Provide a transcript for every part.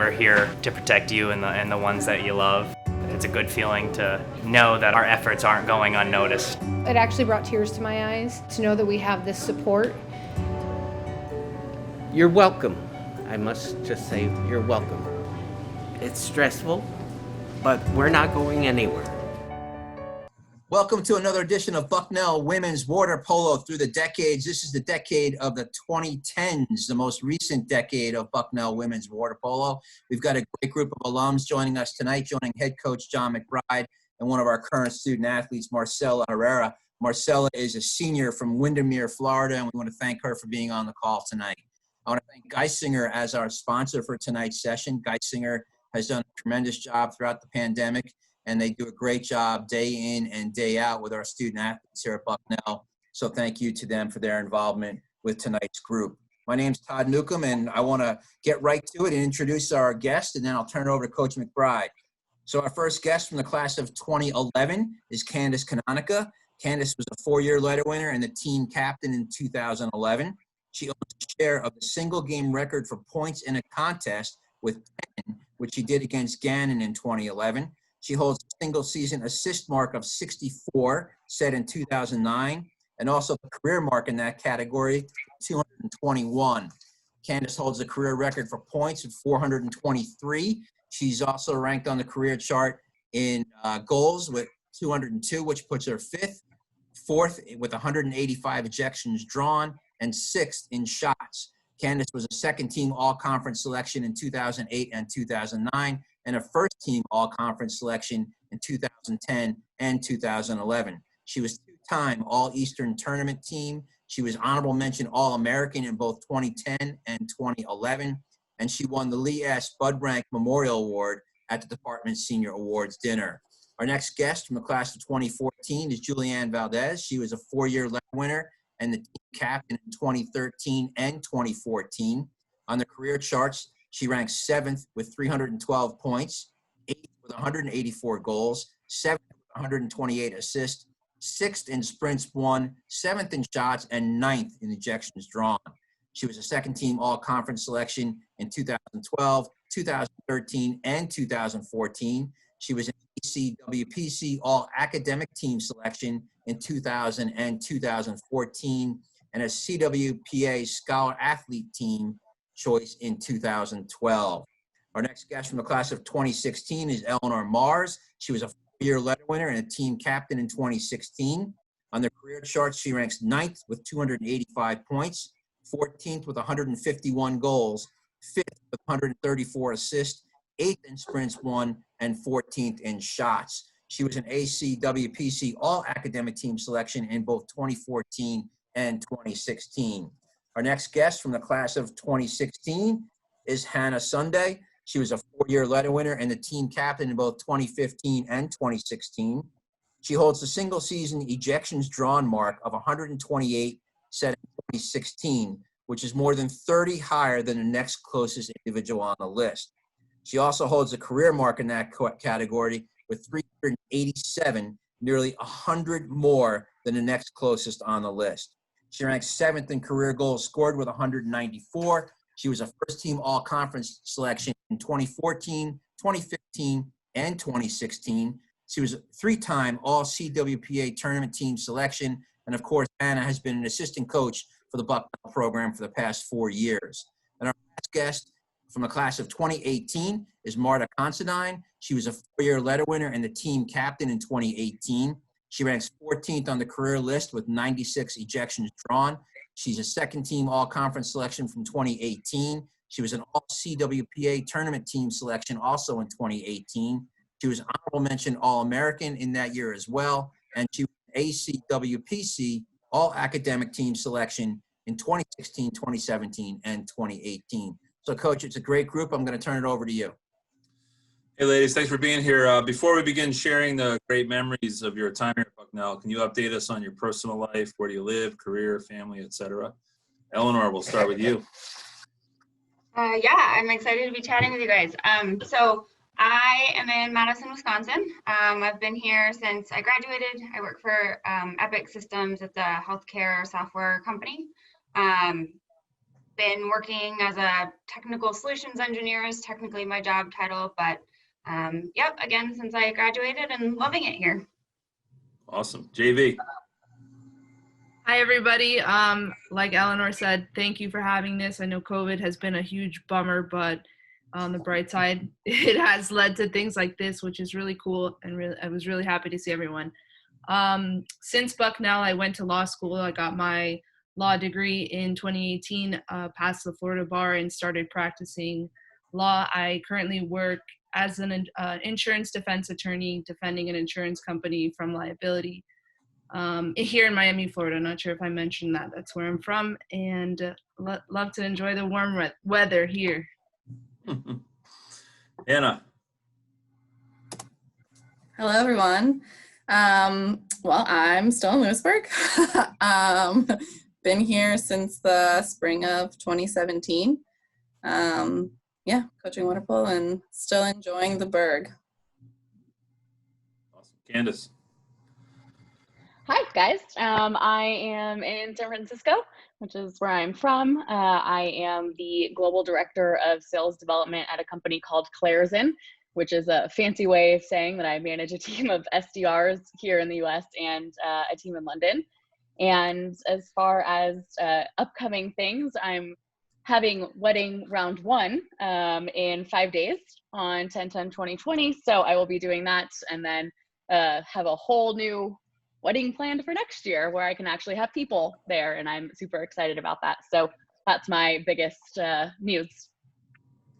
We're here to protect you and the ones that you love. It's a good feeling to know that our efforts aren't going unnoticed. It actually brought tears to my eyes to know that we have this support. You're welcome. I must just say, you're welcome. It's stressful, but we're not going anywhere. Welcome to another edition of Bucknell Women's Water Polo Through the Decades. This is the decade of the 2010s, the most recent decade of Bucknell Women's Water Polo. We've got a great group of alums joining us tonight, joining head coach John McBride and one of our current student athletes, Marcela Herrera. Marcela is a senior from Windermere, Florida, and we want to thank her for being on the call tonight. I want to thank Geisinger as our sponsor for tonight's session. Geisinger has done a tremendous job throughout the pandemic, and they do a great job day in and day out with our student athletes here at Bucknell. So thank you to them for their involvement with tonight's group. My name's Todd Newcomb, and I want to get right to it and introduce our guest, and then I'll turn it over to Coach McBride. So our first guest from the class of 2011 is Kandis Canonica. Kandis was a four-year letter winner and the team captain in 2011. She owns a share of the single game record for points in a contest with 10, which she did against Gannon in 2011. She holds a single season assist mark of 64, set in 2009, and also the career mark in that category, 221. Kandis holds a career record for points of 423. She's also ranked on the career chart in goals with 202, which puts her fourth with 185 ejections drawn, and sixth in shots. Kandis was a second-team all-conference selection in 2008 and 2009, and a first-team all-conference selection in 2010 and 2011. She was two-time All-Eastern Tournament team. She was honorable mention All-American in both 2010 and 2011, and she won the Lee S. Budrank Memorial Award at the Department's Senior Awards Dinner. Our next guest from the class of 2014 is Julianne Valdes. She was a four-year letter winner and the team captain in 2013 and 2014. On the career charts, she ranks 7th with 312 points, 8th with 184 goals, 7th with 128 assists, 6th in sprints won, 7th in shots, and 9th in ejections drawn. She was a second-team all-conference selection in 2012, 2013, and 2014. She was an ECWPC all-academic team selection in 2000 and 2014, and a CWPA Scholar Athlete Team choice in 2012. Our next guest from the class of 2016 is Eleanor Mars. She was a four-year letter winner and a team captain in 2016. On the career charts, she ranks 9th with 285 points, 14th with 151 goals, 5th with 134 assists, 8th in sprints won, and 14th in shots. She was an ACWPC all-academic team selection in both 2014 and 2016. Our next guest from the class of 2016 is Hannah Sunday. She was a four-year letter winner and the team captain in both 2015 and 2016. She holds the single season ejections drawn mark of 128 set in 2016, which is more than 30 higher than the next closest individual on the list. She also holds a career mark in that category with 387, nearly 100 more than the next closest on the list. She ranks 7th in career goals scored with 194. She was a first-team all-conference selection in 2014, 2015, and 2016. She was a three-time all-CWPA tournament team selection. And, of course, Anna has been an assistant coach for the Bucknell program for the past 4 years. And our last guest from the class of 2018 is Marta Considine. She was a four-year letter winner and the team captain in 2018. She ranks 14th on the career list with 96 ejections drawn. She's a second-team all-conference selection from 2018. She was an all-CWPA tournament team selection also in 2018. She was honorable mention All-American in that year as well. And she was an ACWPC all-academic team selection in 2016, 2017, and 2018. So, Coach, it's a great group. I'm going to turn it over to you. Hey, ladies, thanks for being here. Before we begin sharing the great memories of your time here at Bucknell, can you update us on your personal life? Where do you live, career, family, etc.? Eleanor, we'll start with you. Yeah, I'm excited to be chatting with you guys. So I am in Madison, Wisconsin. I've been here since I graduated. I work for Epic Systems. It's a healthcare software company. been working as a technical solutions engineer is technically my job title, but yep, again, since I graduated and loving it here. Awesome. JV. Hi, everybody. Like Eleanor said, thank you for having this. I know COVID has been a huge bummer, but on the bright side, it has led to things like this, which is really cool, and I was really happy to see everyone. Since Bucknell, I went to law school. I got my law degree in 2018, passed the Florida bar, and started practicing law. I currently work as an insurance defense attorney, defending an insurance company from liability. Here in Miami, Florida. Not sure if I mentioned that. That's where I'm from, and love to enjoy the warm weather here. Anna. Hello, everyone. Well, I'm still in Lewisburg. Been here since the spring of 2017. Yeah, coaching water polo and still enjoying the Berg. Awesome. Kandis. Hi, guys. I am in San Francisco, which is where I'm from. I am the global director of sales development at a company called Clairzen, which is a fancy way of saying that I manage a team of SDRs here in the US and a team in London. And as far as upcoming things, I'm having wedding round 1 in 5 days on 10/10/2020. So I will be doing that, and then have a whole new wedding planned for next year where I can actually have people there, and I'm super excited about that. So that's my biggest news.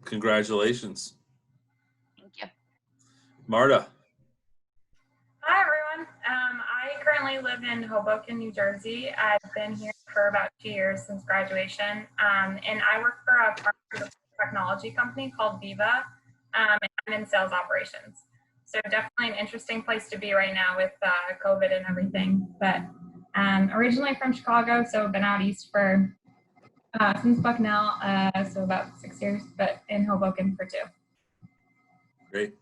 Congratulations. Thank you. Marta. Hi, everyone. I currently live in Hoboken, New Jersey. I've been here for about 2 years since graduation, and I work for a pharmaceutical technology company called Viva, and I'm in sales operations. So definitely an interesting place to be right now with COVID and everything. But originally from Chicago, so been out east for since Bucknell, so about 6 years, but in Hoboken for 2. Great.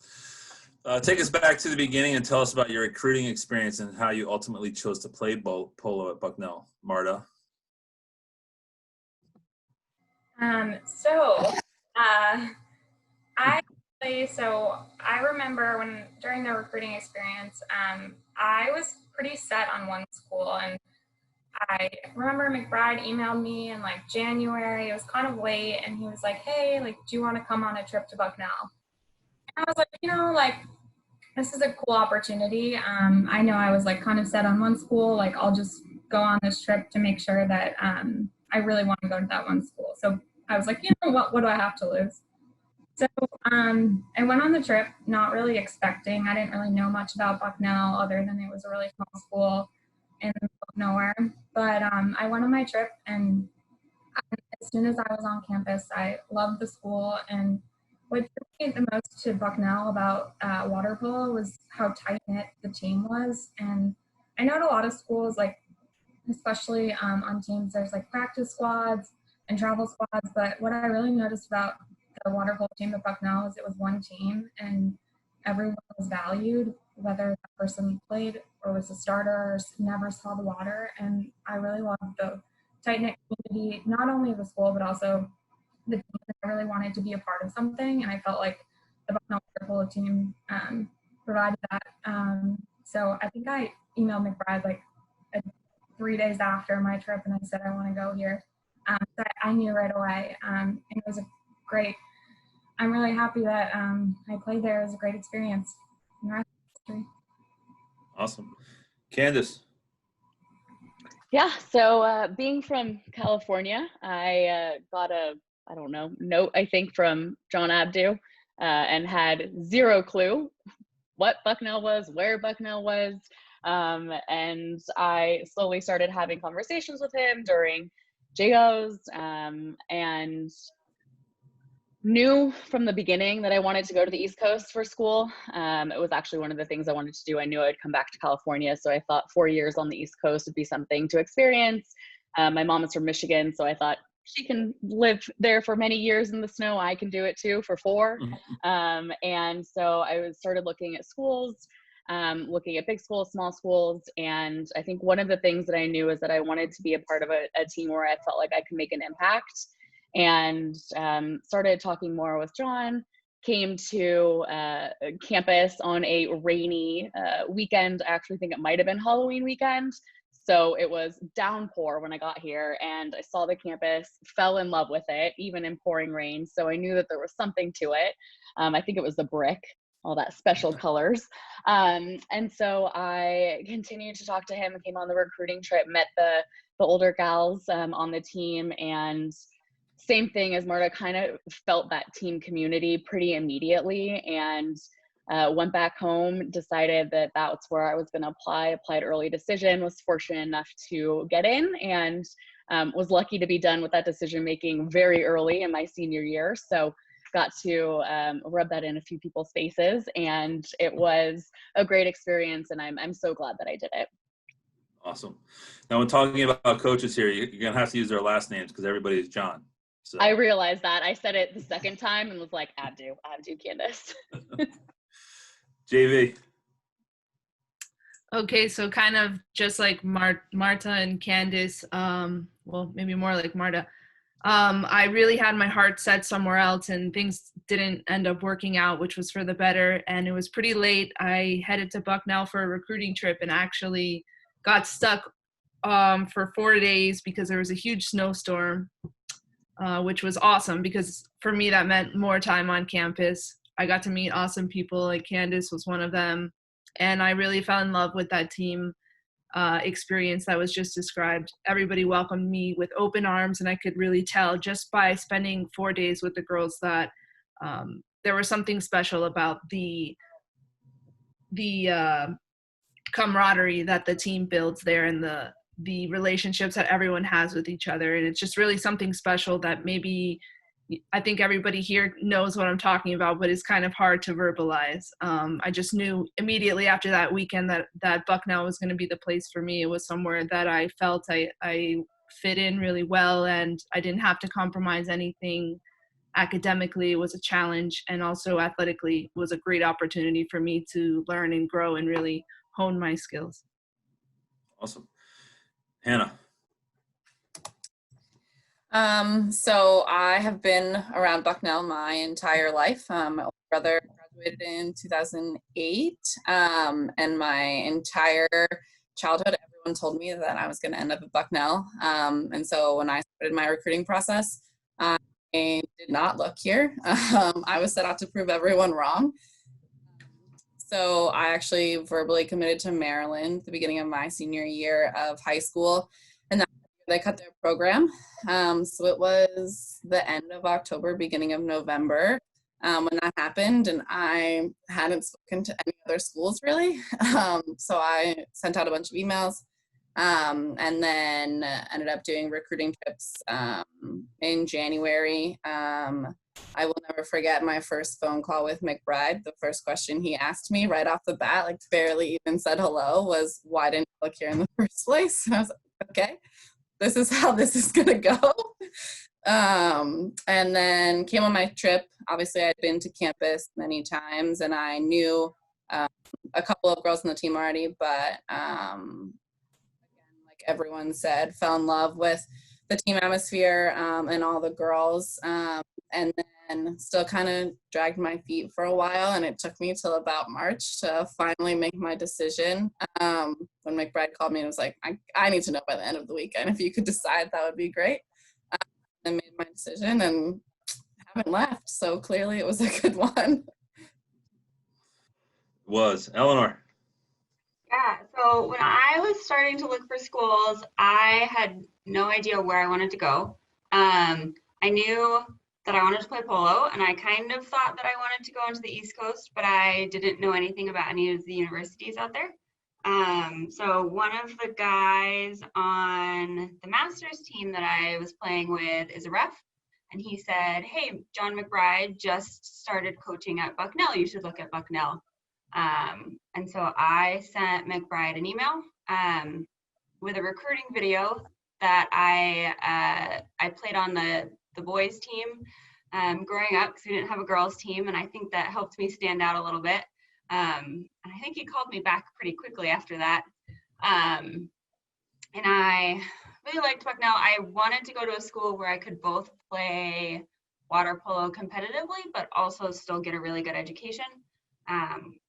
Take us back to the beginning and tell us about your recruiting experience and how you ultimately chose to play polo at Bucknell. Marta. I remember during the recruiting experience, I was pretty set on one school, and I remember McBride emailed me in like January. It was kind of late, and he was like, "Hey, like, do you want to come on a trip to Bucknell?" And I was like, this is a cool opportunity. I know I was like kind of set on one school. Like, I'll just go on this trip to make sure that I really want to go to that one school. So I was like, what do I have to lose? So I went on the trip, not really expecting. I didn't really know much about Bucknell other than it was a really small school in the middle of nowhere. But I went on my trip, and as soon as I was on campus, I loved the school. And what drew me the most to Bucknell about water polo was how tight-knit the team was. And I know at a lot of schools, like especially on teams, there's like practice squads and travel squads. But what I really noticed about the water polo team at Bucknell is it was one team, and everyone was valued, whether that person played or was a starter or never saw the water. And I really loved the tight-knit community, not only the school, but also the team. I really wanted to be a part of something, and I felt like the Bucknell water polo team provided that. So I think I emailed McBride like 3 days after my trip, and I said, I want to go here. So I knew right away, and it was a great, I'm really happy that I played there. It was a great experience. And the rest is history. Awesome. Kandis. Yeah, so being from California, I got a, note, I think, from John Abdu, and had zero clue what Bucknell was, where Bucknell was. And I slowly started having conversations with him during JOs, and knew from the beginning that I wanted to go to the East Coast for school. It was actually one of the things I wanted to do. I knew I'd come back to California, so I thought 4 years on the East Coast would be something to experience. My mom is from Michigan, so I thought she can live there for many years in the snow. I can do it too for 4. And so I started looking at schools, looking at big schools, small schools. And I think one of the things that I knew is that I wanted to be a part of a team where I felt like I could make an impact. and started talking more with John. Came to campus on a rainy weekend. I actually think it might have been Halloween weekend. So it was downpour when I got here, and I saw the campus, fell in love with it, even in pouring rain. So I knew that there was something to it. I think it was the brick, all that special colors. And so I continued to talk to him, came on the recruiting trip, met the older gals on the team, and same thing as Marta, kind of felt that team community pretty immediately, and went back home, decided that that's where I was going to apply, applied early decision, was fortunate enough to get in, and was lucky to be done with that decision making very early in my senior year. So got to rub that in a few people's faces, and it was a great experience, and I'm so glad that I did it. Awesome. Now, when talking about coaches here, you're going to have to use their last names because everybody is John. So. I realized that. I said it the second time and was like, Abdu, Kandis. JV. Okay, so kind of just like Marta and Kandis, well, maybe more like Marta. I really had my heart set somewhere else, and things didn't end up working out, which was for the better. And it was pretty late. I headed to Bucknell for a recruiting trip and actually got stuck for 4 days because there was a huge snowstorm, which was awesome because for me that meant more time on campus. I got to meet awesome people, like Kandis was one of them, and I really fell in love with that team experience that was just described. Everybody welcomed me with open arms, and I could really tell just by spending 4 days with the girls that there was something special about the camaraderie that the team builds there, and the relationships that everyone has with each other. And it's just really something special that maybe I think everybody here knows what I'm talking about, but it's kind of hard to verbalize. I just knew immediately after that weekend that Bucknell was going to be the place for me. It was somewhere that I felt I fit in really well, and I didn't have to compromise anything. Academically, it was a challenge, and also athletically was a great opportunity for me to learn and grow and really hone my skills. Awesome. Hannah. So I have been around Bucknell my entire life. My older brother graduated in 2008, and my entire childhood, everyone told me that I was going to end up at Bucknell. And so when I started my recruiting process, I did not look here. I was set out to prove everyone wrong. So I actually verbally committed to Maryland at the beginning of my senior year of high school, and they cut their program. So it was the end of October, beginning of November when that happened, and I hadn't spoken to any other schools really. So I sent out a bunch of emails and then ended up doing recruiting trips in January. I will never forget my first phone call with McBride. The first question he asked me right off the bat, like barely even said hello, was, "Why didn't you look here in the first place?" And I was like, okay, this is how this is gonna go. And then came on my trip. Obviously, I'd been to campus many times, and I knew a couple of girls on the team already, but again, like everyone said, fell in love with the team atmosphere and all the girls. And then still kind of dragged my feet for a while, and it took me till about March to finally make my decision. When McBride called me and was like, I need to know by the end of the weekend. If you could decide, that would be great. I made my decision and haven't left, so clearly it was a good one. Was. Eleanor. Yeah, so when I was starting to look for schools, I had no idea where I wanted to go. I knew that I wanted to play polo, and I kind of thought that I wanted to go into the East Coast, but I didn't know anything about any of the universities out there. So one of the guys on the master's team that I was playing with is a ref, and he said, "Hey, John McBride just started coaching at Bucknell. You should look at Bucknell." And so I sent McBride an email with a recruiting video that I played on the boys team growing up, because we didn't have a girls team, and I think that helped me stand out a little bit. And I think he called me back pretty quickly after that. And I really liked Bucknell. I wanted to go to a school where I could both play water polo competitively, but also still get a really good education.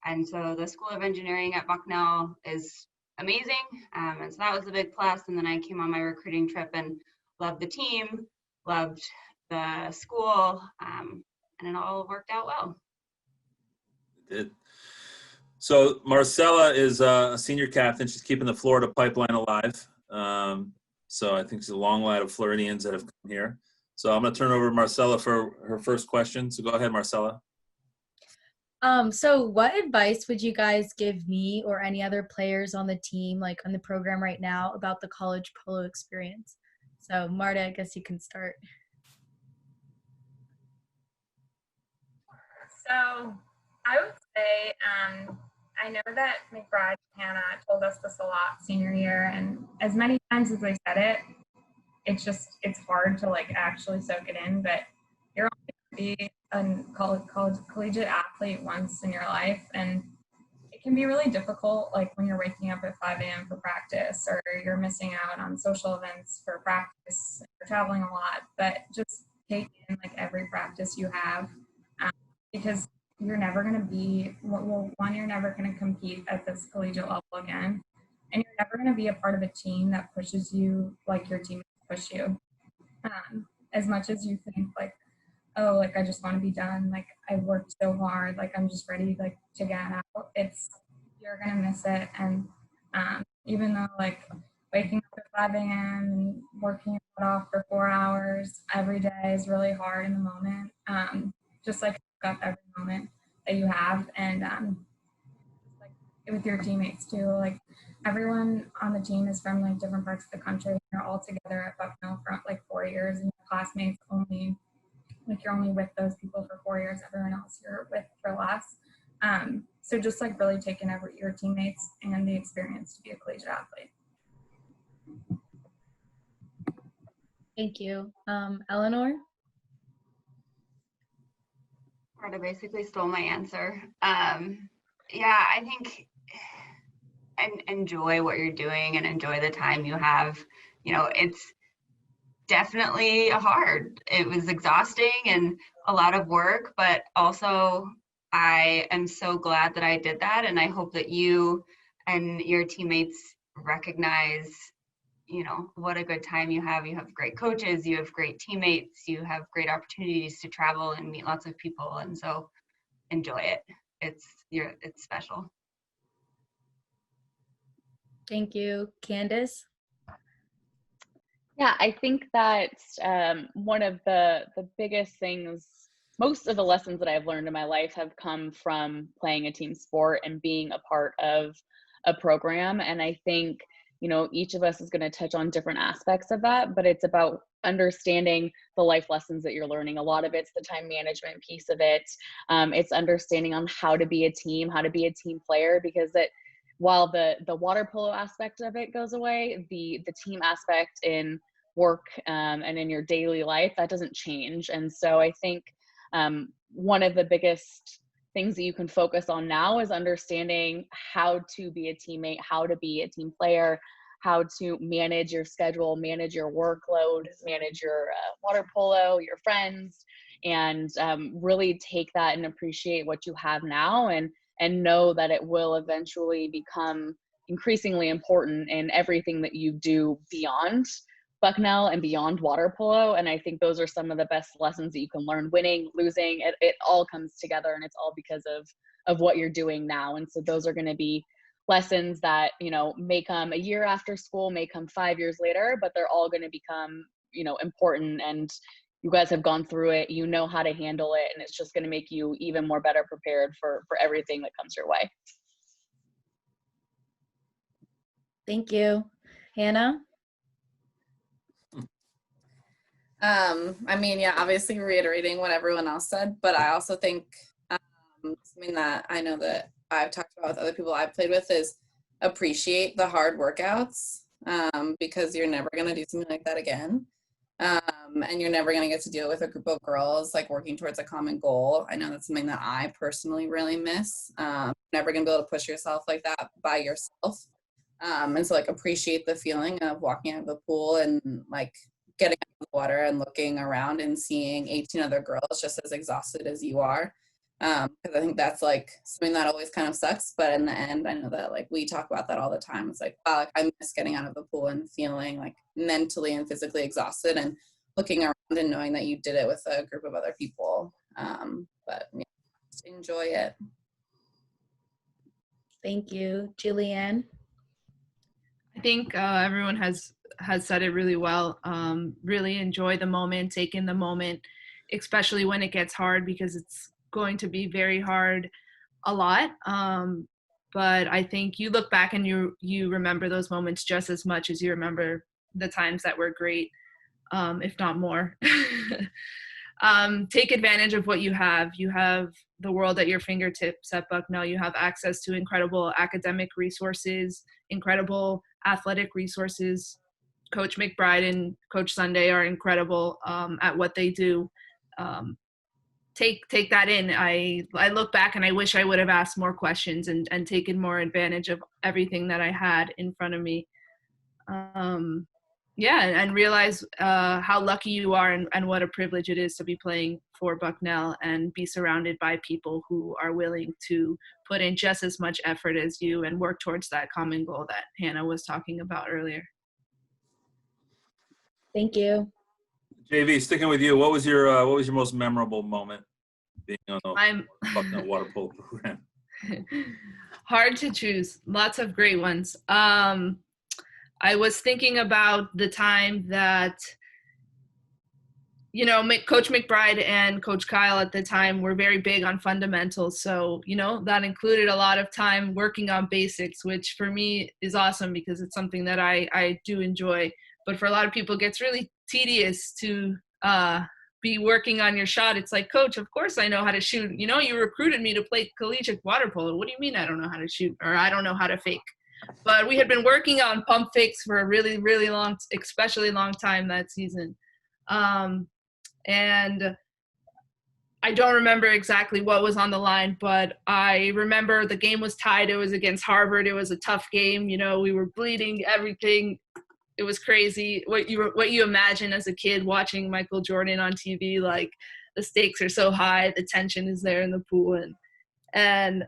And so the School of Engineering at Bucknell is amazing. And so that was a big plus. And then I came on my recruiting trip and loved the team, loved the school, and it all worked out well. It did. So Marcela is a senior captain. She's keeping the Florida pipeline alive. So I think she's a long line of Floridians that have come here. So I'm going to turn over to Marcela for her first question. So go ahead, Marcela. So what advice would you guys give me or any other players on the team, like on the program right now, about the college polo experience? So Marta, I guess you can start. So I would say, I know that McBride and Hannah told us this a lot senior year, and as many times as they said it, it's hard to like actually soak it in, but you're only going to be a collegiate athlete once in your life, and it can be really difficult, like when you're waking up at 5 a.m. for practice, or you're missing out on social events for practice, you're traveling a lot, but just take in like every practice you have, because you're never going to be, well, one, you're never going to compete at this collegiate level again, and you're never going to be a part of a team that pushes you like your teammates push you. As much as you think like, oh, like I just want to be done, like I worked so hard, like I'm just ready like to get out, you're going to miss it. And even though like waking up at 5 a.m. and working your butt off for 4 hours every day is really hard in the moment, just like up every moment that you have, and like with your teammates too, like everyone on the team is from like different parts of the country. You're all together at Bucknell for like 4 years, and your classmates only, like you're only with those people for 4 years, everyone else you're with for less. So just like really taking over your teammates and the experience to be a collegiate athlete. Thank you. Eleanor? Marta basically stole my answer. Yeah, I think enjoy what you're doing and enjoy the time you have. You know, it's definitely hard. It was exhausting and a lot of work, but also I am so glad that I did that. And I hope that you and your teammates recognize, you know, what a good time you have. You have great coaches, you have great teammates, you have great opportunities to travel and meet lots of people. And so enjoy it. It's special. Thank you. Kandis? Yeah, I think that one of the biggest things, most of the lessons that I've learned in my life have come from playing a team sport and being a part of a program. And I think, you know, each of us is going to touch on different aspects of that, but it's about understanding the life lessons that you're learning. A lot of it's the time management piece of it. It's understanding on how to be a team, how to be a team player, because while the water polo aspect of it goes away, the team aspect in work and in your daily life, that doesn't change. And so I think one of the biggest things that you can focus on now is understanding how to be a teammate, how to be a team player, how to manage your schedule, manage your workload, manage your water polo, your friends, and really take that and appreciate what you have now, and know that it will eventually become increasingly important in everything that you do beyond Bucknell and beyond water polo. And I think those are some of the best lessons that you can learn. Winning, losing, it all comes together, and it's all because of what you're doing now. And so those are going to be lessons that, you know, may come a year after school, may come 5 years later, but they're all going to become, you know, important. And you guys have gone through it, you know how to handle it, and it's just going to make you even more better prepared for everything that comes your way. Thank you. Hannah? I mean, yeah, obviously reiterating what everyone else said, but I also think something that I know that I've talked about with other people I've played with is appreciate the hard workouts, because you're never going to do something like that again. And you're never going to get to deal with a group of girls like working towards a common goal. I know that's something that I personally really miss. Never going to be able to push yourself like that by yourself. And so like appreciate the feeling of walking out of the pool and like getting out of the water and looking around and seeing 18 other girls just as exhausted as you are. Because I think that's like something that always kind of sucks, but in the end, I know that like we talk about that all the time. It's like, wow, like, I miss getting out of the pool and feeling like mentally and physically exhausted and looking around and knowing that you did it with a group of other people. But yeah, just enjoy it. Thank you. Julianne? I think everyone has said it really well. Really enjoy the moment, take in the moment, especially when it gets hard, because it's going to be very hard a lot. But I think you look back and you remember those moments just as much as you remember the times that were great, if not more. Take advantage of what you have. You have the world at your fingertips at Bucknell. You have access to incredible academic resources, incredible athletic resources. Coach McBride and Coach Sunday are incredible at what they do. Take that in. I look back and I wish I would have asked more questions and taken more advantage of everything that I had in front of me. And realize how lucky you are and what a privilege it is to be playing for Bucknell and be surrounded by people who are willing to put in just as much effort as you and work towards that common goal that Hannah was talking about earlier. Thank you. JV, sticking with you, what was your most memorable moment being on the Bucknell water polo program? Hard to choose. Lots of great ones. I was thinking about the time that, Coach McBride and Coach Kyle at the time were very big on fundamentals. So, that included a lot of time working on basics, which for me is awesome because it's something that I do enjoy. But for a lot of people, it gets really tedious to be working on your shot. It's like, Coach, of course I know how to shoot. You recruited me to play collegiate water polo. What do you mean I don't know how to shoot, or I don't know how to fake? But we had been working on pump fakes for a really, really long, especially long time that season. And I don't remember exactly what was on the line, but I remember the game was tied. It was against Harvard. It was a tough game. We were bleeding, everything. It was crazy. What you imagine as a kid watching Michael Jordan on TV, like the stakes are so high, the tension is there in the pool. And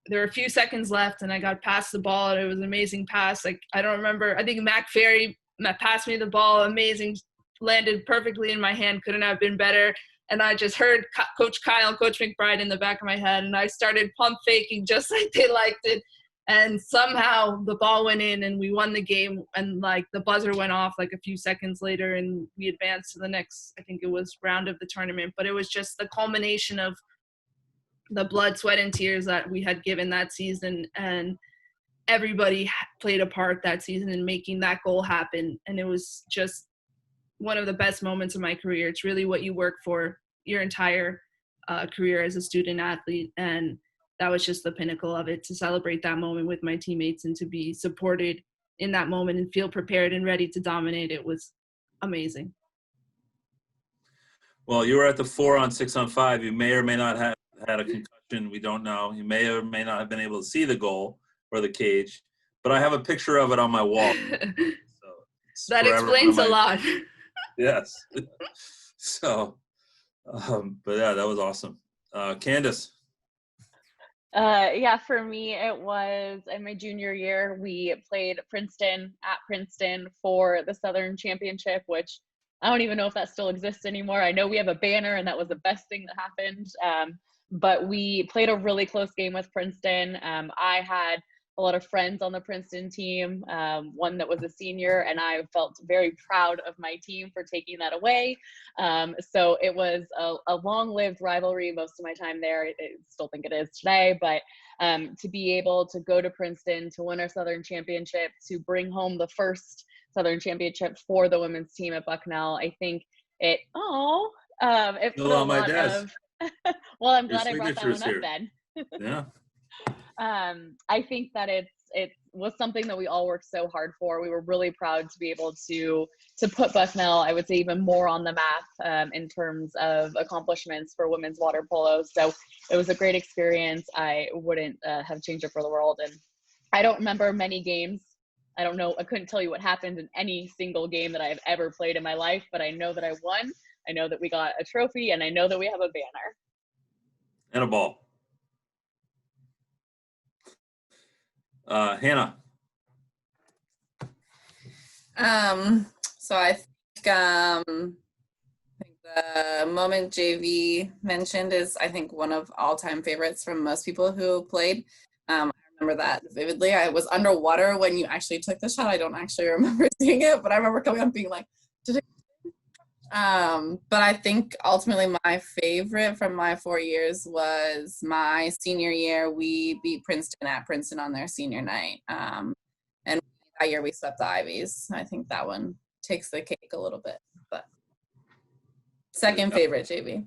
there were a few seconds left and I got past the ball and it was an amazing pass. Like, I don't remember. I think Mac Ferry passed me the ball. Amazing. Landed perfectly in my hand. Couldn't have been better. And I just heard Coach Kyle and Coach McBride in the back of my head. And I started pump faking just like they liked it. And somehow the ball went in and we won the game. And like the buzzer went off like a few seconds later and we advanced to the next, I think it was round of the tournament. But it was just the culmination of the blood, sweat, and tears that we had given that season, and everybody played a part that season in making that goal happen. And it was just one of the best moments of my career. It's really what you work for your entire career as a student athlete, and that was just the pinnacle of it, to celebrate that moment with my teammates and to be supported in that moment and feel prepared and ready to dominate. It was amazing. Well, you were at the 4-on, 6-on-5. You may or may not have had a concussion. We don't know. You may or may not have been able to see the goal or the cage, but I have a picture of it on my wall. So that explains a lot. Yes. So, but yeah, that was awesome. Kandis. For me, it was in my junior year. We played Princeton at Princeton for the Southern Championship, which I don't even know if that still exists anymore. I know we have a banner and that was the best thing that happened. But we played a really close game with Princeton. I had a lot of friends on the Princeton team, one that was a senior, and I felt very proud of my team for taking that away. So it was a long-lived rivalry most of my time there. I still think it is today, but to be able to go to Princeton, to win our Southern Championship, to bring home the first Southern Championship for the women's team at Bucknell, I think it put a lot of well, I'm glad I brought that one up then. Yeah. I think that it was something that we all worked so hard for. We were really proud to be able to put Bucknell, I would say, even more on the map in terms of accomplishments for women's water polo. So it was a great experience. I wouldn't have changed it for the world. And I don't remember many games. I don't know. I couldn't tell you what happened in any single game that I've ever played in my life, but I know that I won. I know that we got a trophy, and I know that we have a banner. And a ball. Hannah. So I think the moment JV mentioned is, I think, one of all-time favorites from most people who played. I remember that vividly. I was underwater when you actually took the shot. I don't actually remember seeing it, but I remember coming up being like, did it? But I think ultimately my favorite from my 4 years was my senior year. We beat Princeton at Princeton on their senior night. And that year we swept the Ivies. I think that one takes the cake a little bit, but second favorite, JV.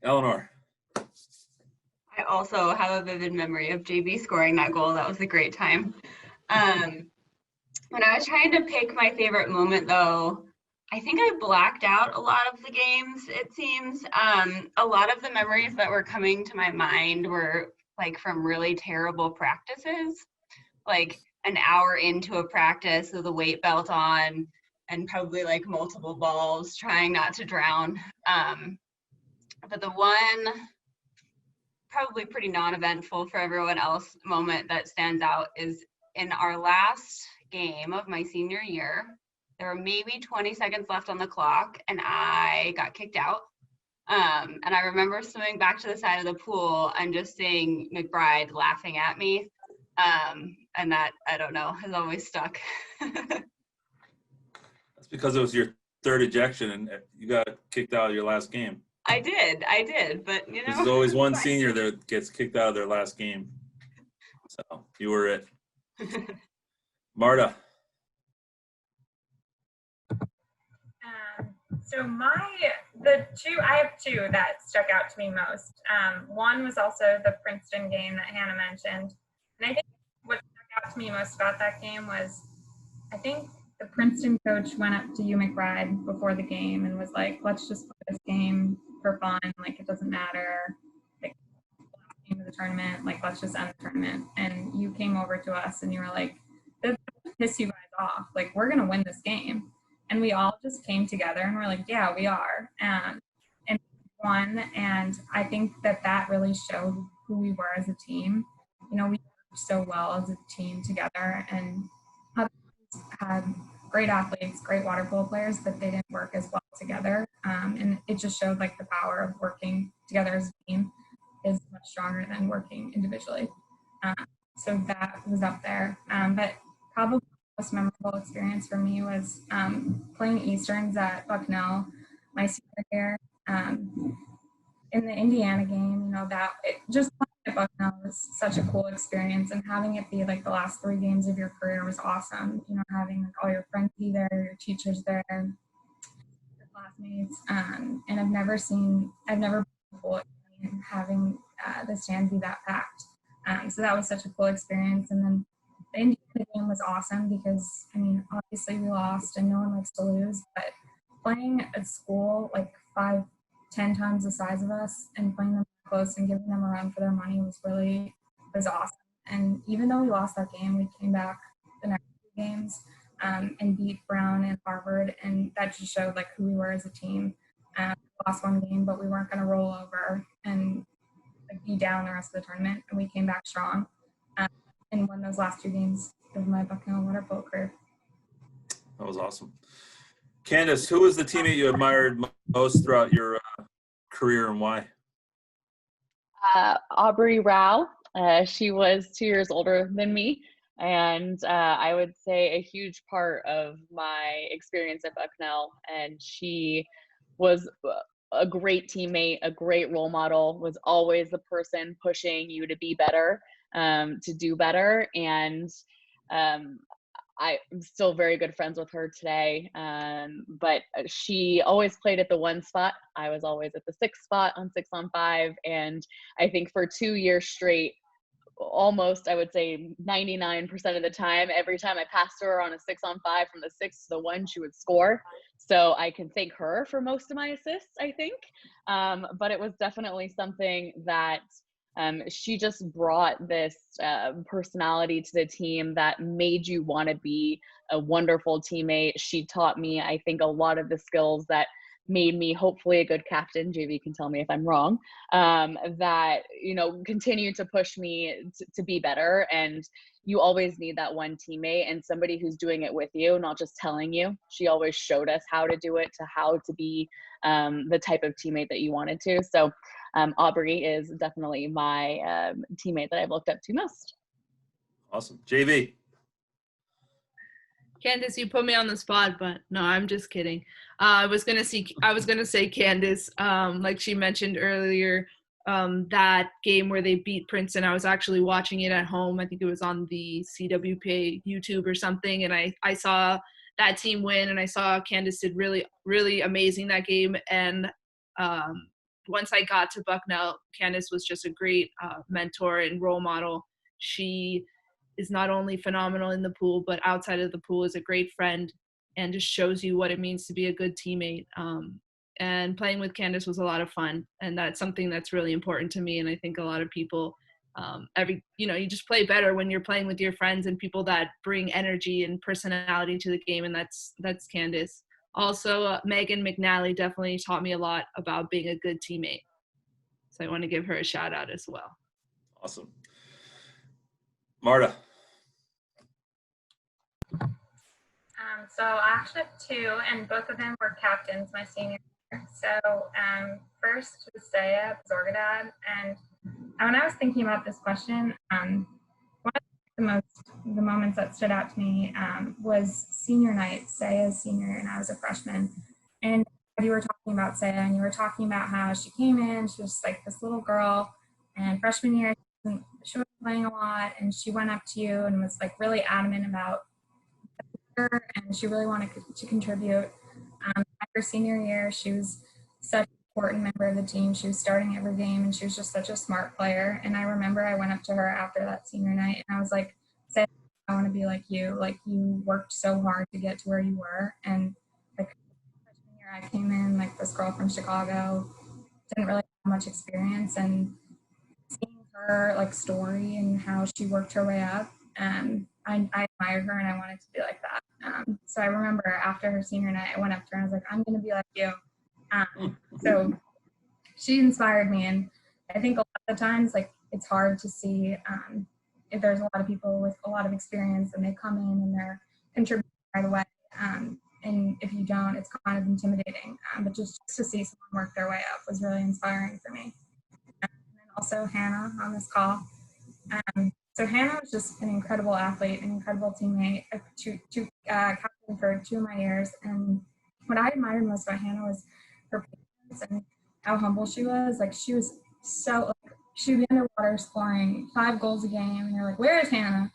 Eleanor. I also have a vivid memory of JB scoring that goal. That was a great time. When I was trying to pick my favorite moment, though, I think I blacked out a lot of the games, it seems. A lot of the memories that were coming to my mind were like from really terrible practices, like an hour into a practice with a weight belt on and probably like multiple balls, trying not to drown. But the one probably pretty non-eventful for everyone else moment that stands out is in our last game of my senior year. There were maybe 20 seconds left on the clock and I got kicked out. And I remember swimming back to the side of the pool and just seeing McBride laughing at me. And that, I don't know, has always stuck. That's because it was your third ejection and you got kicked out of your last game. I did, but you know. There's always one senior that gets kicked out of their last game. So you were it. Marta. So I have two that stuck out to me most. One was also the Princeton game that Hannah mentioned. And I think what stuck out to me most about that game was, I think the Princeton coach went up to you, McBride, before the game and was like, let's just play this game for fun. Like, it doesn't matter. Like, last game of the tournament, like, let's just end the tournament. And you came over to us and you were like, this will piss you guys off. Like, we're going to win this game. And we all just came together and we're like, yeah, we are. And we won. And I think that really showed who we were as a team. You know, we worked so well as a team together, and others had great athletes, great water polo players, but they didn't work as well together. And it just showed like the power of working together as a team is much stronger than working individually. So that was up there. But probably the most memorable experience for me was playing Easterns at Bucknell my senior year. In the Indiana game, you know, just playing at Bucknell was such a cool experience, and having it be like the last 3 games of your career was awesome. You know, having like all your friends be there, your teachers there, your classmates, and I've never been full and having the stand be that packed. So that was such a cool experience. And then the Indiana game was awesome because, I mean, obviously we lost and no one likes to lose, but playing at school like 5-10 times the size of us and playing them close and giving them a run for their money was awesome. And even though we lost that game, we came back the next 2 games and beat Brown and Harvard, and that just showed like who we were as a team. We lost 1 game, but we weren't going to roll over and like be down the rest of the tournament, and we came back strong and won those last 2 games of my Bucknell water polo career. That was awesome. Kandis, who was the teammate you admired most throughout your career and why? Aubrey Rao. She was 2 years older than me, and I would say a huge part of my experience at Bucknell. And she was a great teammate, a great role model, was always the person pushing you to be better, to do better. And I'm still very good friends with her today, but she always played at the 1 spot. I was always at the 6 spot on 6-on-5, and I think for 2 years straight, almost I would say 99% of the time, every time I passed her on a 6-on-5 from the 6 to the 1, she would score. So I can thank her for most of my assists, I think. But it was definitely something that She just brought this personality to the team that made you want to be a wonderful teammate. She taught me, I think, a lot of the skills that made me hopefully a good captain. JV can tell me if I'm wrong. That, you know, continue to push me to be better. And you always need that one teammate and somebody who's doing it with you, not just telling you. She always showed us how to do it, to how to be the type of teammate that you wanted to. So Aubrey is definitely my teammate that I've looked up to most. Awesome. JV. Kandis, you put me on the spot, but no, I'm just kidding. I was gonna say Kandis, like she mentioned earlier, that game where they beat Princeton. I was actually watching it at home. I think it was on the CWPA YouTube or something, and I saw that team win, and I saw Kandis did really, really amazing that game. And once I got to Bucknell, Kandis was just a great mentor and role model. She is not only phenomenal in the pool, but outside of the pool is a great friend and just shows you what it means to be a good teammate. And playing with Kandis was a lot of fun. And that's something that's really important to me. And I think a lot of people, you just play better when you're playing with your friends and people that bring energy and personality to the game. And that's Kandis. Also, Megan McNally definitely taught me a lot about being a good teammate. So I want to give her a shout out as well. Awesome. Marta. So I actually have two, and both of them were captains my senior year. So first was Saya Zorgadad, and when I was thinking about this question, one of the moments that stood out to me was senior night. Saya's senior, and I was a freshman, and you were talking about Saya, and you were talking about how she came in, she was like this little girl, and freshman year she was playing a lot, and she went up to you and was like really adamant about her, and she really wanted to contribute. Her senior year, she was such an important member of the team. She was starting every game, and she was just such a smart player. And I remember I went up to her after that senior night, and I was like, "Say, I want to be like you. Like, you worked so hard to get to where you were." And like freshman year, I came in like this girl from Chicago, didn't really have much experience, and seeing her like story and how she worked her way up, I admired her and I wanted to be like that. So I remember after her senior night, I went up to her and I was like, I'm going to be like you. So she inspired me. And I think a lot of times, like, it's hard to see if there's a lot of people with a lot of experience and they come in and they're contributing right away. And if you don't, it's kind of intimidating. But just to see someone work their way up was really inspiring for me. And then also Hannah on this call. So Hannah was just an incredible athlete, an incredible teammate, captain for 2 of my years. And what I admired most about Hannah was her patience and how humble she was. Like, she was so, she'd be underwater scoring 5 goals a game, and you're like, where is Hannah?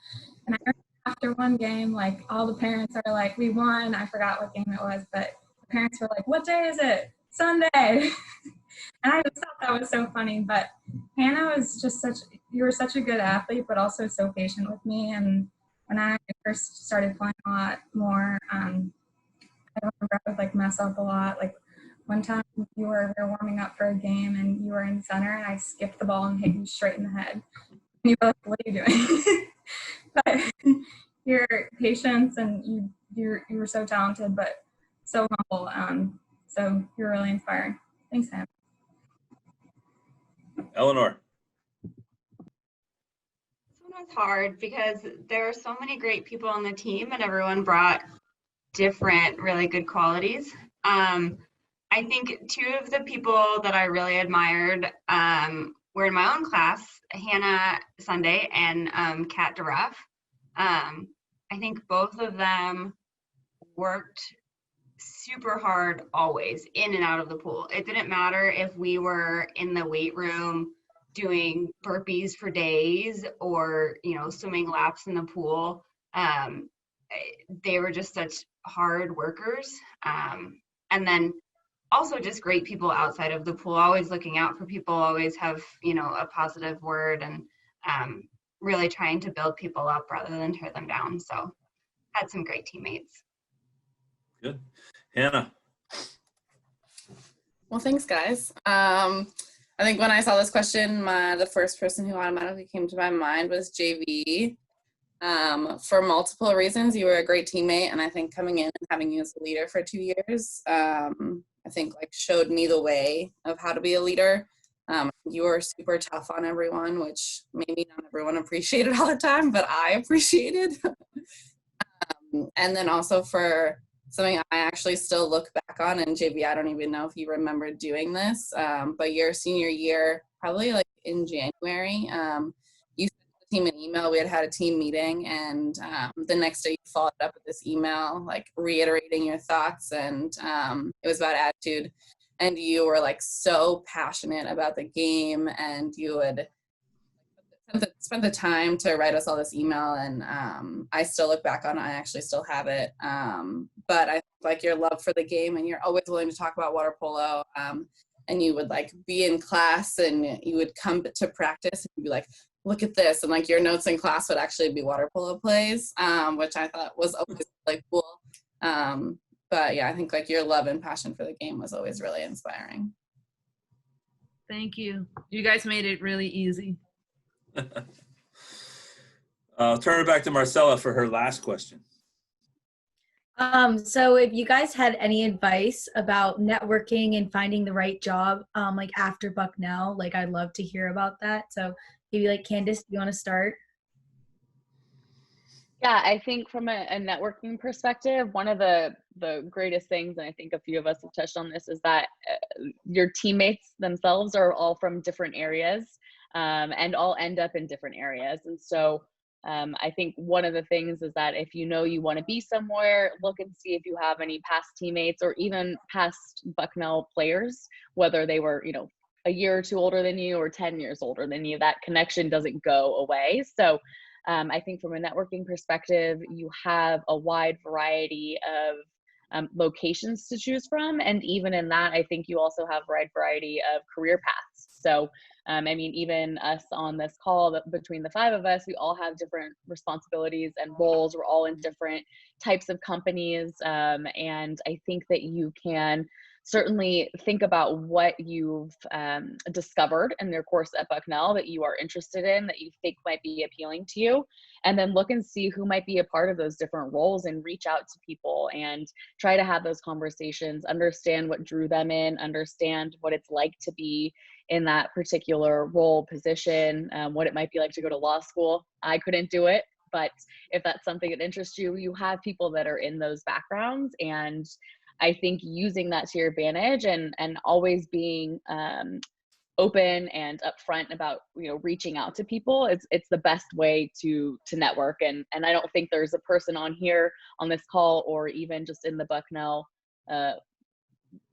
And I remember after one game, like, all the parents are like, we won. I forgot what game it was, but the parents were like, what day is it? Sunday. And I just thought that was so funny. But Hannah was just you were such a good athlete, but also so patient with me. And when I first started playing a lot more, I remember I would like mess up a lot. Like one time we were warming up for a game and you were in center and I skipped the ball and hit you straight in the head. And you were like, what are you doing? But your patience and you were so talented, but so humble. So you're really inspiring. Thanks, Sam. Eleanor. This one was hard because there are so many great people on the team and everyone brought different, really good qualities. I think 2 of the people that I really admired were in my own class, Hannah Sunday and Kat Duraff. I think both of them worked super hard always, in and out of the pool. It didn't matter if we were in the weight room doing burpees for days or, swimming laps in the pool. They were just such hard workers. And then also just great people outside of the pool, always looking out for people, always have, a positive word, and really trying to build people up rather than tear them down. So had some great teammates. Good. Hannah. Well, thanks, guys. I think when I saw this question, the first person who automatically came to my mind was JV. For multiple reasons, you were a great teammate, and I think coming in and having you as a leader for 2 years, I think like showed me the way of how to be a leader. You were super tough on everyone, which maybe not everyone appreciated all the time, but I appreciated. And then also for something I actually still look back on, and JB, I don't even know if you remember doing this, but your senior year, probably like in January, you sent the team an email. We had a team meeting, and the next day you followed up with this email, like reiterating your thoughts, and it was about attitude. And you were like so passionate about the game, and you would spent the time to write us all this email, and I still look back on it. I actually still have it. But I like your love for the game, and you're always willing to talk about water polo. And you would like be in class, and you would come to practice and you'd be like, look at this. And like your notes in class would actually be water polo plays, which I thought was always like cool. But yeah, I think like your love and passion for the game was always really inspiring. Thank you. You guys made it really easy. I'll turn it back to Marcela for her last question. So if you guys had any advice about networking and finding the right job, like after Bucknell, like I'd love to hear about that. So maybe like Kandis, do you want to start? Yeah, I think from a networking perspective, one of the greatest things, and I think a few of us have touched on this, is that your teammates themselves are all from different areas, and all end up in different areas. And so I think one of the things is that if you know you want to be somewhere, look and see if you have any past teammates or even past Bucknell players, whether they were, a year or two older than you or 10 years older than you. That connection doesn't go away. So I think from a networking perspective, you have a wide variety of locations to choose from. And even in that, I think you also have a wide variety of career paths. So, even us on this call, between the five of us, we all have different responsibilities and roles. We're all in different types of companies. And I think that you can certainly think about what you've discovered in their course at Bucknell that you are interested in, that you think might be appealing to you, and then look and see who might be a part of those different roles and reach out to people and try to have those conversations, understand what drew them in, understand what it's like to be in that particular role, position, what it might be like to go to law school. I couldn't do it, but if that's something that interests you, you have people that are in those backgrounds. And I think using that to your advantage and always being open and upfront about reaching out to people, it's the best way to network. And I don't think there's a person on here on this call or even just in the Bucknell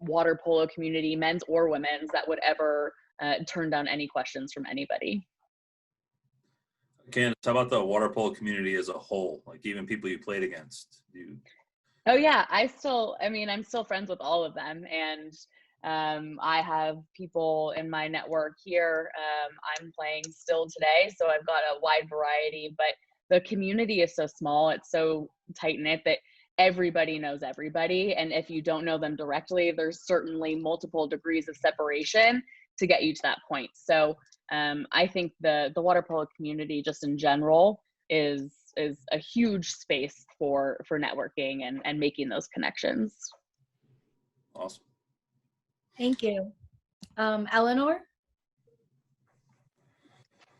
water polo community, men's or women's, that would ever turn down any questions from anybody. Candace, how about the water polo community as a whole? Like even people you played against? Oh yeah, I'm still friends with all of them, and I have people in my network here. I'm playing still today, so I've got a wide variety, but the community is so small, it's so tight-knit that everybody knows everybody, and if you don't know them directly, there's certainly multiple degrees of separation to get you to that point. So I think the water polo community just in general is a huge space for networking and making those connections. Awesome. Thank you. Eleanor?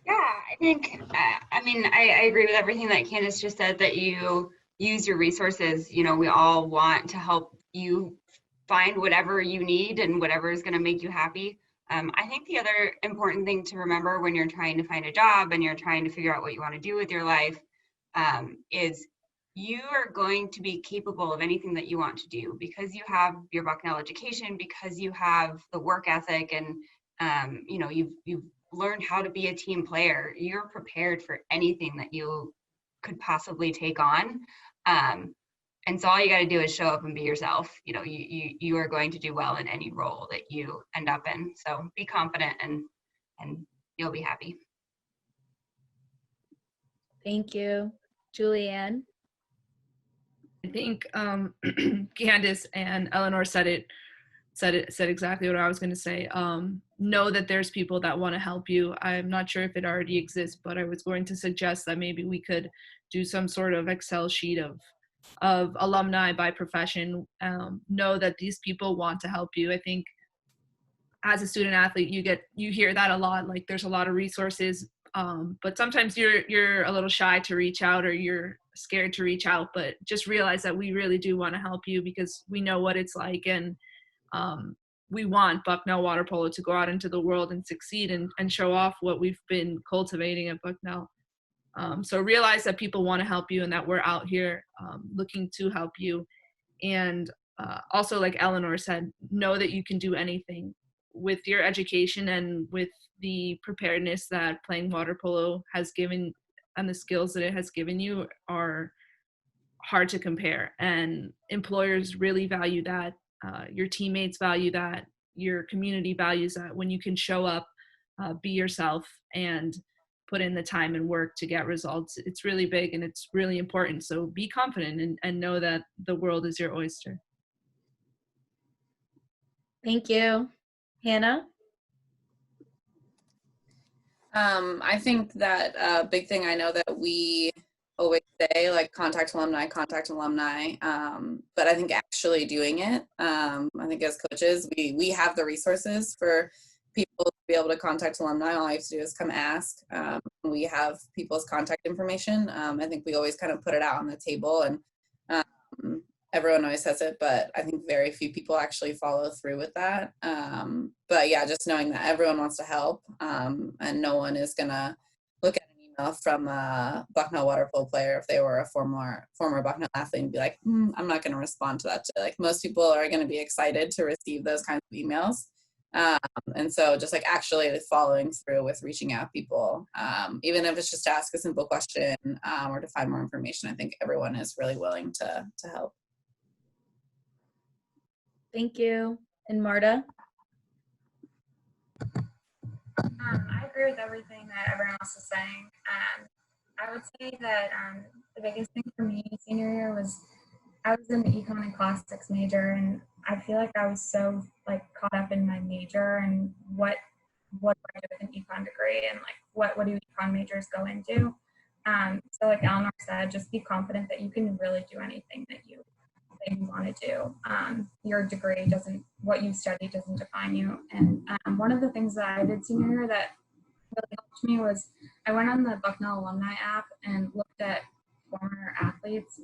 Yeah, I think, I agree with everything that Candace just said, that you use your resources. We all want to help you find whatever you need and whatever is going to make you happy. I think the other important thing to remember when you're trying to find a job and you're trying to figure out what you want to do with your life is you are going to be capable of anything that you want to do because you have your Bucknell education, because you have the work ethic, and you've learned how to be a team player. You're prepared for anything that you could possibly take on. And so all you got to do is show up and be yourself. You are going to do well in any role that you end up in. So be confident and you'll be happy. Thank you. Julianne? I think Candace and Eleanor said it said exactly what I was going to say. Know that there's people that want to help you. I'm not sure if it already exists, but I was going to suggest that maybe we could do some sort of Excel sheet of alumni by profession. Know that these people want to help you. I think as a student athlete, you hear that a lot, like there's a lot of resources, but sometimes you're a little shy to reach out, or you're scared to reach out. But just realize that we really do want to help you, because we know what it's like, and we want Bucknell water polo to go out into the world and succeed and show off what we've been cultivating at Bucknell. So realize that people want to help you, and that we're out here looking to help you. And also, like Eleanor said, know that you can do anything with your education, and with the preparedness that playing water polo has given, and the skills that it has given you are hard to compare. And employers really value that. Your teammates value that. Your community values that. When you can show up, be yourself, and put in the time and work to get results, it's really big and it's really important. So be confident and know that the world is your oyster. Thank you. Hannah? I think that a big thing I know that we always say, like, contact alumni. But I think actually doing it, I think as coaches, we have the resources for people to be able to contact alumni. All you have to do is come ask. We have people's contact information. I think we always kind of put it out on the table, and everyone always says it, but I think very few people actually follow through with that. But yeah, just knowing that everyone wants to help, and no one is gonna look at an email from a Bucknell water polo player if they were a former Bucknell athlete and be like, I'm not gonna respond to that today. Like, most people are gonna be excited to receive those kinds of emails. And so just like actually following through with reaching out people, even if it's just to ask a simple question, or to find more information, I think everyone is really willing to help. Thank you. And Marta? I agree with everything that everyone else is saying. I would say that the biggest thing for me senior year was I was an econ and classics major, and I feel like I was so like caught up in my major and what do I do with an econ degree, and like what do econ majors go into. So like Eleanor said, just be confident that you can really do anything that you want to do. Your degree what you study doesn't define you. And one of the things that I did senior year that really helped me was I went on the Bucknell alumni app and looked at former athletes,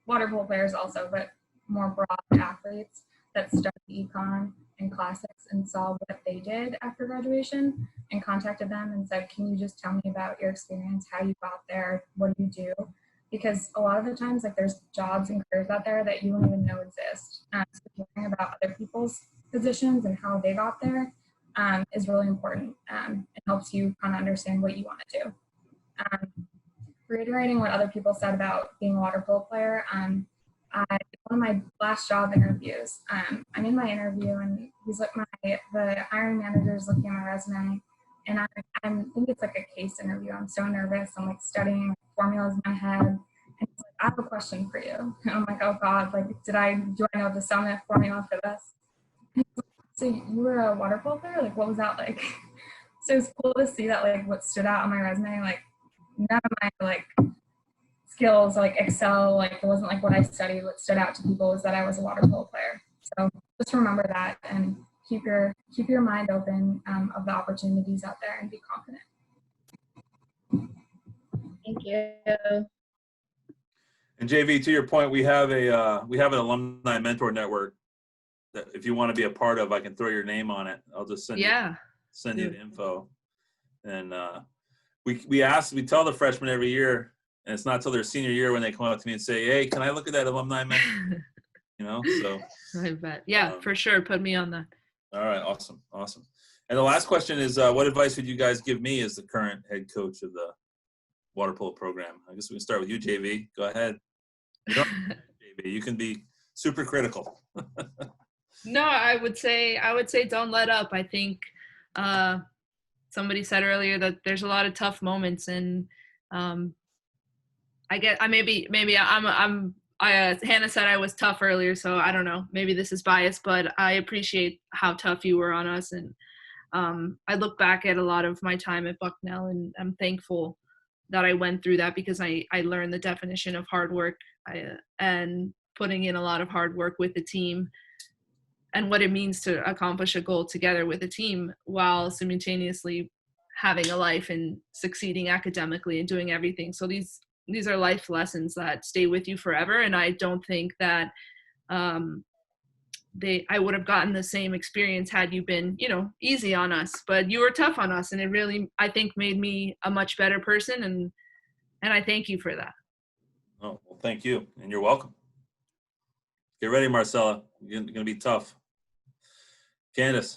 water polo players also, but more broad athletes that studied econ and classics, and saw what they did after graduation, and contacted them and said, can you just tell me about your experience, how you got there, what do you do? Because a lot of the times, like, there's jobs and careers out there that you don't even know exist. So hearing about other people's positions and how they got there is really important. It helps you kind of understand what you want to do. Reiterating what other people said about being a water polo player, one of my last job interviews, I'm in my interview, and he's like, the hiring manager is looking at my resume, and I think it's like a case interview. I'm so nervous. I'm like studying formulas in my head. And he's like, I have a question for you. And I'm like, oh God, like, do I know the summit formula for this? And he's like, so you were a water polo player? Like, what was that like? So it's cool to see that, like, what stood out on my resume, like, none of my like skills, like Excel, like it wasn't like what I studied. What stood out to people was that I was a water polo player. So just remember that, and keep your mind open of the opportunities out there, and be confident. Thank you. And JV, to your point, we have an alumni mentor network that if you want to be a part of, I can throw your name on it. I'll just send you the info. And we tell the freshmen every year, and it's not till their senior year when they come up to me and say, hey, can I look at that alumni mentor? So I bet. Yeah, for sure. Put me on that. All right. Awesome. And the last question is, what advice would you guys give me as the current head coach of the water polo program? I guess we can start with you, JV. Go ahead. JV, you can be super critical. No, I would say don't let up. I think somebody said earlier that there's a lot of tough moments, and maybe I'm Hannah said I was tough earlier, so I don't know, maybe this is biased, but I appreciate how tough you were on us. And I look back at a lot of my time at Bucknell, and I'm thankful that I went through that, because I learned the definition of hard work and putting in a lot of hard work with the team, and what it means to accomplish a goal together with a team while simultaneously having a life and succeeding academically and doing everything. So these are life lessons that stay with you forever. And I don't think that I would have gotten the same experience had you been, easy on us, but you were tough on us. And it really, I think, made me a much better person. And I thank you for that. Oh, well, thank you. And you're welcome. Get ready, Marcela. You're going to be tough. Kandis.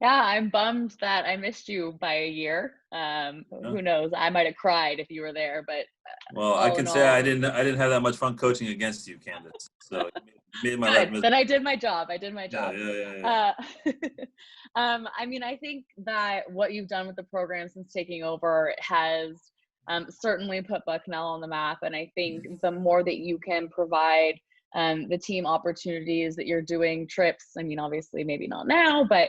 Yeah, I'm bummed that I missed you by a year. Who knows? I might have cried if you were there, but well, I can say I didn't have that much fun coaching against you, Kandis. So you made my life miserable. Then I did my job. Yeah. I mean, I think that what you've done with the program since taking over has certainly put Bucknell on the map. And I think the more that you can provide the team opportunities that you're doing, trips, I mean, obviously maybe not now, but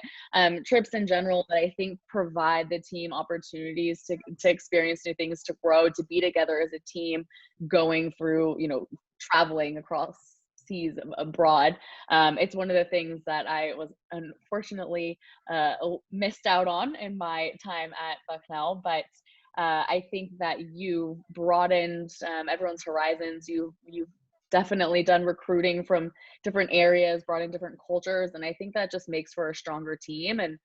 trips in general that I think provide the team opportunities to experience new things, to grow, to be together as a team, going through, traveling across seas abroad. It's one of the things that I was unfortunately missed out on in my time at Bucknell, but I think that you broadened everyone's horizons. You've definitely done recruiting from different areas, brought in different cultures, and I think that just makes for a stronger team and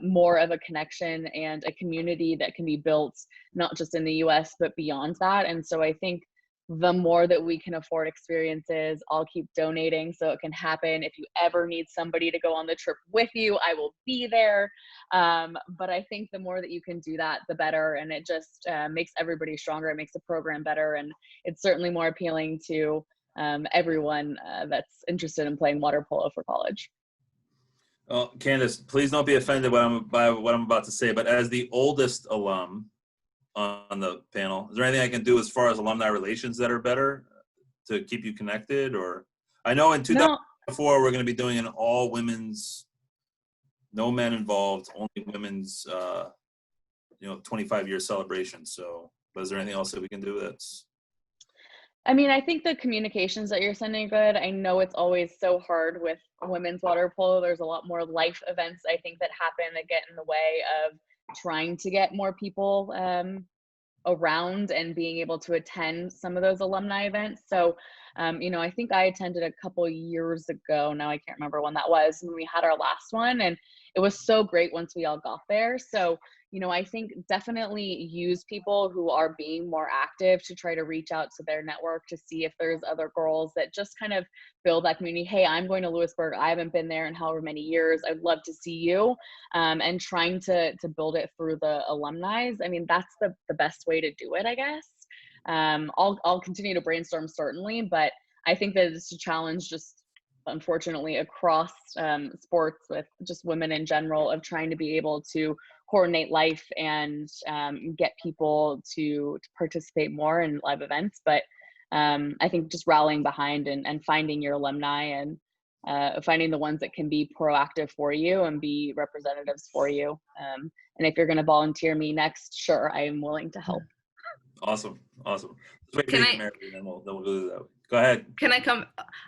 more of a connection and a community that can be built not just in the US but beyond that. And so I think the more that we can afford experiences, I'll keep donating so it can happen. If you ever need somebody to go on the trip with you, I will be there. But I think the more that you can do that, the better. And it just makes everybody stronger. It makes the program better. And it's certainly more appealing to everyone that's interested in playing water polo for college. Well, Kandis, please don't be offended by what I'm about to say, but as the oldest alum on the panel, is there anything I can do as far as alumni relations that are better to keep you connected? Or I know in 2004 we're going to be doing an all women's, no men involved, only women's 25-year celebration. So, but is there anything else that we can do that's... I mean, I think the communications that you're sending are good. I know it's always so hard with women's water polo. There's a lot more life events, I think, that happen that get in the way of trying to get more people around and being able to attend some of those alumni events. So, I think I attended a couple years ago. Now I can't remember when that was, when we had our last one. And it was so great once we all got there. So, I think definitely use people who are being more active to try to reach out to their network to see if there's other girls that just kind of build that community. Hey, I'm going to Lewisburg. I haven't been there in however many years. I'd love to see you. And trying to build it through the alumni. I mean, that's the best way to do it, I guess. I'll continue to brainstorm certainly, but I think that it's a challenge just unfortunately across sports with just women in general of trying to be able to coordinate life and get people to participate more in live events. But I think just rallying behind and finding your alumni and finding the ones that can be proactive for you and be representatives for you. And if you're going to volunteer me next, sure, I am willing to help. Awesome. Then we'll do that. Go ahead. Can I come?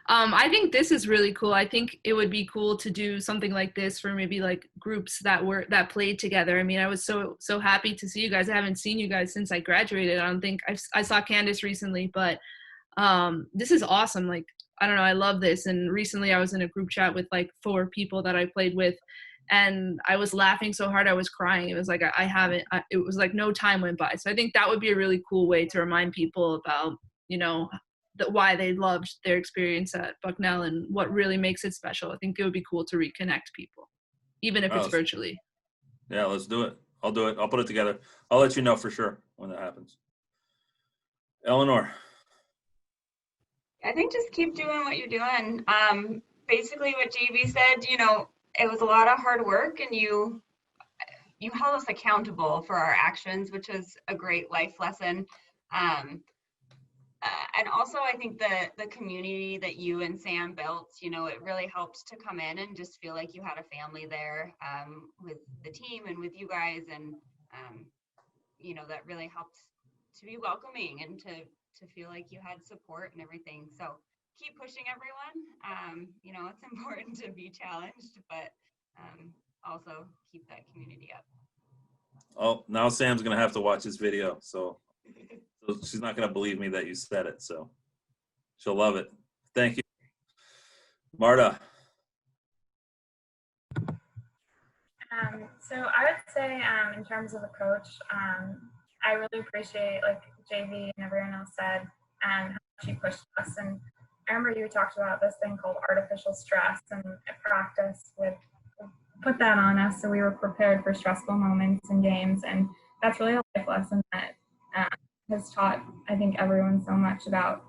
I think this is really cool. I think it would be cool to do something like this for maybe like groups that played together. I mean, I was so happy to see you guys. I haven't seen you guys since I graduated. I don't think I saw Kandis recently, but this is awesome. Like, I don't know, I love this. And recently I was in a group chat with like 4 people that I played with, and I was laughing so hard I was crying. It was like it was like no time went by. So I think that would be a really cool way to remind people about, why they loved their experience at Bucknell and what really makes it special. I think it would be cool to reconnect people, even if it's virtually. Yeah, let's do it. I'll do it. I'll put it together. I'll let you know for sure when that happens. Eleanor. I think just keep doing what you're doing. Basically what JB said, it was a lot of hard work, and you held us accountable for our actions, which is a great life lesson. And also, I think the community that you and Sam built, you know, it really helped to come in and just feel like you had a family there, with the team and with you guys, and you know, that really helped to be welcoming and to feel like you had support and everything. So keep pushing, everyone. You know, it's important to be challenged, but also keep that community up. Oh, now Sam's gonna have to watch this video, so she's not gonna believe me that you said it, so she'll love it. Thank you. Marta. So I would say, in terms of a coach, I really appreciate, like JV and everyone else said, how much you pushed us. And I remember you talked about this thing called artificial stress, and at practice would put that on us so we were prepared for stressful moments and games. And that's really a life lesson that has taught, I think, everyone so much about,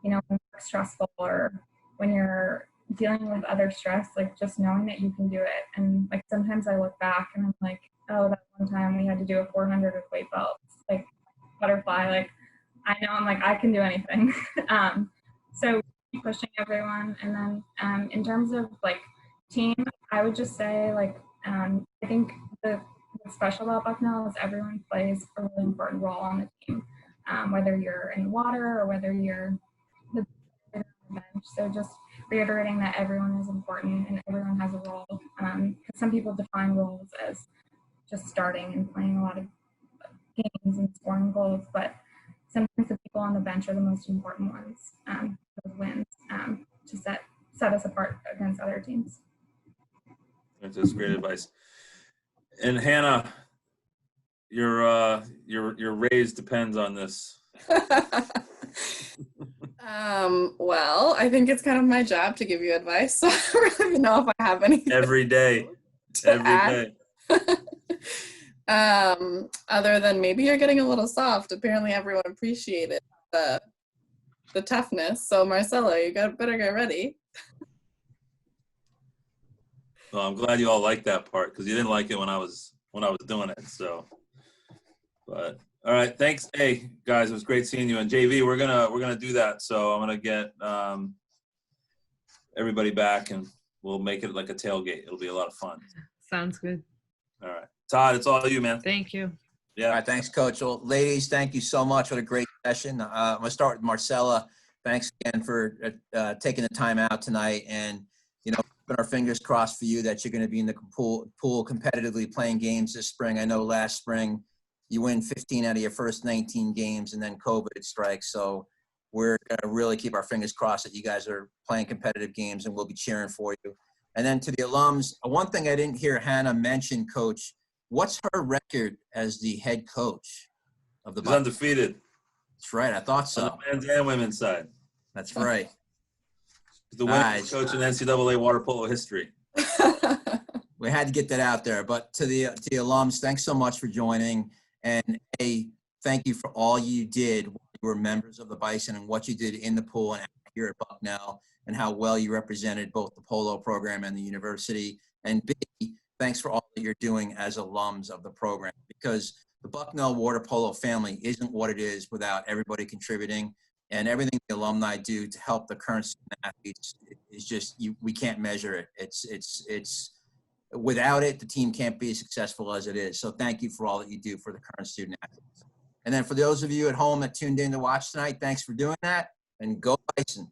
you know, when it's stressful or when you're dealing with other stress, like just knowing that you can do it. And like sometimes I look back and I'm like, oh, that one time we had to do a 400 with weight belts, like butterfly, like I know, I'm like, I can do anything. So keep pushing everyone. And then in terms of like team, I would just say like, I think what's special about Bucknell is everyone plays a really important role on the team, whether you're in the water or whether you're the bench. So just reiterating that everyone is important and everyone has a role. Because some people define roles as just starting and playing a lot of games and scoring goals, but sometimes the people on the bench are the most important ones, those wins, to set us apart against other teams. That's great advice. And Hannah, your raise depends on this. Well, I think it's kind of my job to give you advice, so I don't really know if I have any. Every day. Every day. Other than maybe you're getting a little soft. Apparently everyone appreciated the toughness. So Marcela, you better get ready. Well, I'm glad you all liked that part because you didn't like it when I was doing it. So, but all right, thanks. Hey guys, it was great seeing you. And JV, we're gonna do that. So I'm gonna get everybody back and we'll make it like a tailgate. It'll be a lot of fun. Sounds good. All right, Todd, it's all you, man. Thank you. Yeah. All right, thanks, Coach. Well, ladies, thank you so much. What a great session. I'm going to start with Marcela. Thanks again for taking the time out tonight and, you know, keeping our fingers crossed for you that you're going to be in the pool competitively playing games this spring. I know last spring you win 15 out of your first 19 games and then COVID strikes. So we're going to really keep our fingers crossed that you guys are playing competitive games and we'll be cheering for you. And then to the alums, one thing I didn't hear Hannah mention, Coach, what's her record as the head coach of the Bucks? Undefeated. That's right. I thought so. On the men's and women's side. That's right. The winningest coach in NCAA water polo history. We had to get that out there. But to the alums, thanks so much for joining. And thank you for all you did when you were members of the Bison and what you did in the pool and here at Bucknell and how well you represented both the polo program and the university. And B, thanks for all that you're doing as alums of the program, because the Bucknell water polo family isn't what it is without everybody contributing, and everything the alumni do to help the current student athletes is just, we can't measure it. It's without it, the team can't be as successful as it is. So thank you for all that you do for the current student athletes. And then for those of you at home that tuned in to watch tonight, thanks for doing that, and go Bison.